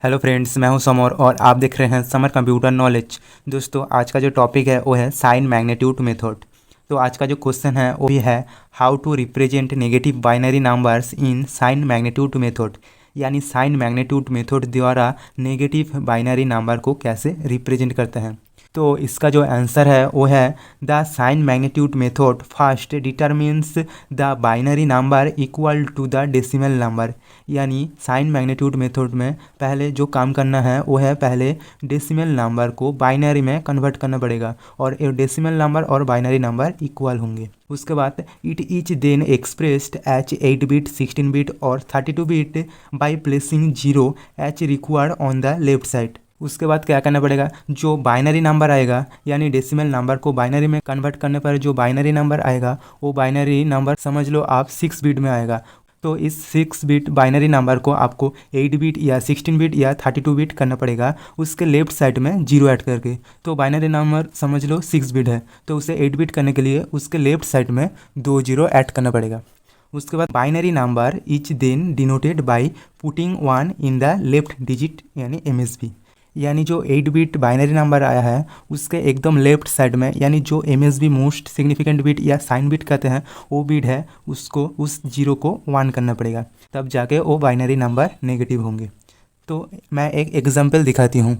Hello friends, मैं हूं summer और आप देख रहे हैं समर कंप्यूटर नॉलेज। दोस्तों, आज का जो टॉपिक है वो है साइन मैग्नीट्यूड मेथड। तो आज का जो क्वेश्चन है वो भी है how to represent negative binary numbers in sign magnitude method, यानी साइन मैग्नीट्यूड मेथड द्वारा नेगेटिव बाइनरी नंबर को कैसे रिप्रेजेंट करते हैं। तो इसका जो आंसर है वो है the sign magnitude method first determines the binary number equal to the decimal number. यानी साइन मैग्नीट्यूड मेथड में पहले जो काम करना है वो है पहले डेसिमल नंबर को बाइनरी में कन्वर्ट करना पड़ेगा और ये डेसिमल नंबर और बाइनरी नंबर इक्वल होंगे। उसके बाद it is then expressed each 8 bit 16 bit और 32 bit by placing zero each required on the left side. उसके बाद क्या करना पड़ेगा, जो बाइनरी नंबर आएगा यानी डेसिमल नंबर को बाइनरी में कन्वर्ट करने पर जो बाइनरी नंबर आएगा वो बाइनरी नंबर समझ लो आप 6 बिट में आएगा। तो इस 6 बिट बाइनरी नंबर को आपको 8 बिट या 16 बिट या 32 बिट करना पड़ेगा, उसके लेफ्ट साइड में जीरो ऐड करके। तो बाइनरी नंबर समझ लो 6 बिट है, तो उसे 8 बिट करने के लिए उसके लेफ्ट साइड में 2 जीरो ऐड करना पड़ेगा। उसके बाद binary number is then denoted by putting 1 in the left digit यानी MSB। यानी जो 8 बिट बाइनरी नंबर आया है उसके एकदम लेफ्ट साइड में यानी जो MSB मोस्ट सिग्निफिकेंट बिट या साइन बिट कहते हैं वो बिट है, उसको उस जीरो को 1 करना पड़ेगा, तब जाके वो बाइनरी नंबर नेगेटिव होंगे। तो मैं एक एग्जांपल दिखाती हूँ।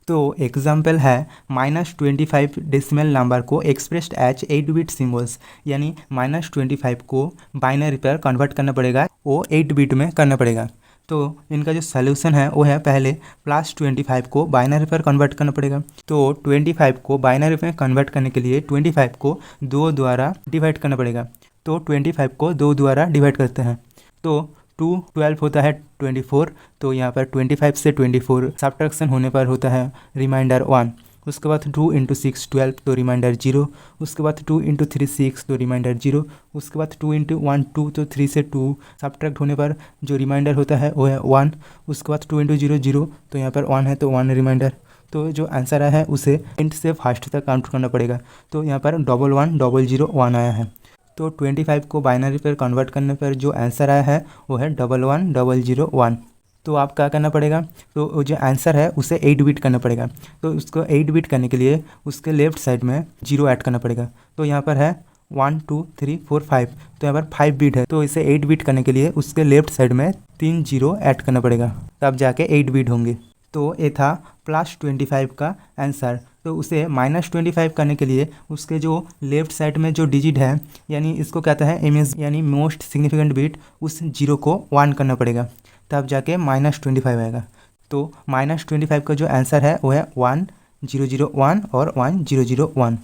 तो एग्जाम्पल है -25 डेसिमल नंबर को एक्सप्रेस्ड एज 8 बिट सिम्बल्स, यानी -25 को बाइनरी पर कन्वर्ट करना पड़ेगा, वो 8 बिट में करना पड़ेगा। तो इनका जो सॉल्यूशन है वो है पहले +25 को बाइनरी पर कन्वर्ट करना पड़ेगा। तो 25 को बाइनरी में कन्वर्ट करने के लिए 25 को 2 द्वारा डिवाइड करना पड़ेगा। तो 25 को 2 द्वारा डिवाइड करते हैं तो 2 12 होता है 24। तो यहाँ पर 25 से 24 सब्ट्रैक्शन होने पर होता है रिमाइंडर 1। उसके बाद 2 × 6 12 तो रिमाइंडर 0। उसके बाद 2 × 3 6 तो रिमाइंडर 0। उसके बाद 2 × 1 2 तो 3 से 2 सब्ट्रैक्ट होने पर जो रिमाइंडर होता है वो है 1। उसके बाद 2 × 0 0 तो यहाँ पर 1 है तो 1 रिमाइंडर। तो जो आंसर आया है उसे एंड से फर्स्ट तक काउंट करना पड़ेगा। तो यहाँ पर 1 1 0 0 1 आया है। तो 25 को बाइनरी पर कन्वर्ट करने पर जो आंसर आया है वो है 1 1 0 0 1। तो आप क्या करना पड़ेगा, तो वो जो आंसर है उसे 8 बिट करना पड़ेगा। तो उसको 8 बिट करने के लिए उसके लेफ्ट साइड में जीरो ऐड करना पड़ेगा। तो यहाँ पर है 1 2 3 4 5, तो यहाँ पर 5 बिट है, तो इसे 8 बिट करने के लिए उसके लेफ्ट साइड में 3 जीरो ऐड करना पड़ेगा, तब जाके 8 बिट होंगे। तो ये था +25 का आंसर। तो उसे -25 करने के लिए उसके जो लेफ्ट साइड में जो डिजिट है यानी इसको कहता है MS यानी मोस्ट सिग्निफिकेंट बिट, उस जीरो को 1 करना पड़ेगा, तब जाके -25 आएगा। तो -25 का जो आंसर है वो है 1 0 0 1 और 1 0 0 1।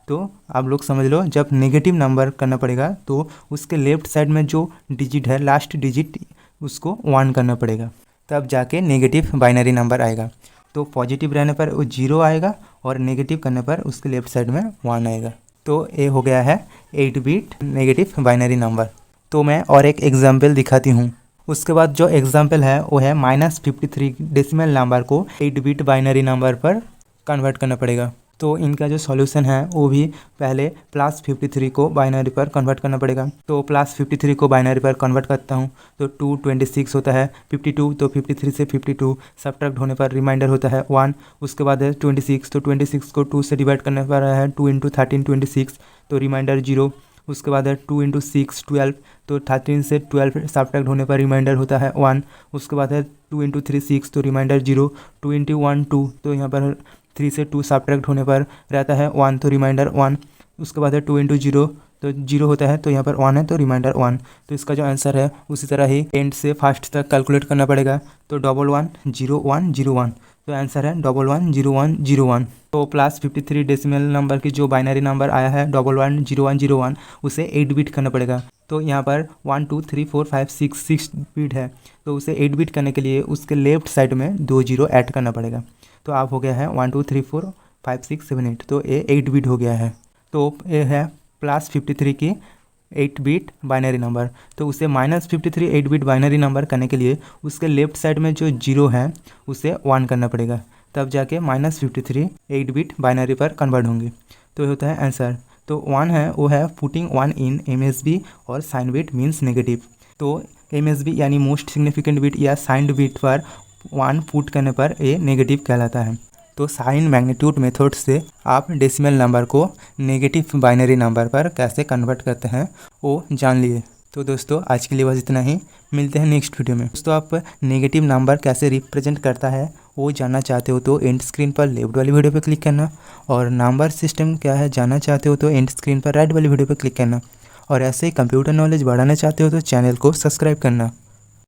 तो आप लोग समझ लो, जब नेगेटिव नंबर करना पड़ेगा तो उसके लेफ्ट साइड में जो डिजिट है लास्ट डिजिट उसको 1 करना पड़ेगा, तब जाके नेगेटिव बाइनरी नंबर आएगा। तो पॉजिटिव रहने पर वो 0 आएगा और नेगेटिव करने पर उसके लेफ्ट साइड में 1 आएगा। तो ये हो गया है 8 बिट नेगेटिव बाइनरी नंबर। तो मैं और एक एग्जाम्पल दिखाती हूँ। उसके बाद जो एग्जाम्पल है वो है -53 डेसिमल नंबर को 8 बिट बाइनरी नंबर पर कन्वर्ट करना पड़ेगा। तो इनका जो सॉल्यूशन है वो भी पहले +53 को बाइनरी पर कन्वर्ट करना पड़ेगा। तो +53 को बाइनरी पर कन्वर्ट करता हूँ तो 2 26 होता है 52, तो 53 से 52 सब्ट्रैक्ट होने पर रिमाइंडर होता है 1। उसके बाद है 26, तो 26 को 2 से डिवाइड करने पर है 2 × 13 26, तो रिमाइंडर 0। उसके बाद है 2 × 6 12, तो 13 से 12 सब्ट्रैक्ट होने पर रिमाइंडर होता है 1। उसके बाद है 2 × 3 6, तो रिमाइंडर 0। 2 × 1 2, तो यहाँ पर 3 से 2 सब्ट्रैक्ट होने पर रहता है 1, तो रिमाइंडर 1। उसके बाद है 2 × 0, तो 0 होता है, तो यहाँ पर 1 है तो रिमाइंडर 1। तो इसका जो आंसर है उसी तरह ही एंड से फर्स्ट तक कैलकुलेट करना पड़ेगा। तो 1 1 0 1 0 1, तो आंसर है 1 1 0 1 0 1। तो +53 डेसिमल नंबर की जो बाइनरी नंबर आया है 1 1 0 1 0 1, उसे 8 बिट करना पड़ेगा। तो यहाँ पर 1 2 3 4 5 6 बिट है, तो उसे 8 बिट करने के लिए उसके लेफ्ट साइड में 2 जीरो ऐड करना पड़ेगा। तो आप हो गया है 1 2 3 4 5 6 7 8, तो ये 8 बिट हो गया है। तो ये है +53 की 8 बिट बाइनरी नंबर। तो उसे -53 8 बिट बाइनरी नंबर करने के लिए उसके लेफ्ट साइड में जो जीरो है उसे 1 करना पड़ेगा, तब जाके -53 8 बिट बाइनरी पर कन्वर्ट होंगे। तो ये होता है आंसर। तो 1 है वो है पुटिंग 1 इन MSB और साइन बिट मीन्स नेगेटिव। तो MSB यानी मोस्ट सिग्निफिकेंट बिट या साइंड बिट पर 1 पुट करने पर ये नेगेटिव कहलाता है। तो साइन मैग्नीट्यूड मेथड से आप डेसिमल नंबर को नेगेटिव बाइनरी नंबर पर कैसे कन्वर्ट करते हैं वो जान लिए। तो दोस्तों आज के लिए बस इतना ही, मिलते हैं नेक्स्ट वीडियो में। दोस्तों आप नेगेटिव नंबर कैसे रिप्रेजेंट करता है वो जानना चाहते हो तो एंड स्क्रीन पर लेफ्ट वाली वीडियो पर क्लिक करना, और नंबर सिस्टम क्या है जानना चाहते हो तो एंड स्क्रीन पर राइट वाली वीडियो पर क्लिक करना, और ऐसे ही कंप्यूटर नॉलेज बढ़ाना चाहते हो तो चैनल को सब्सक्राइब करना।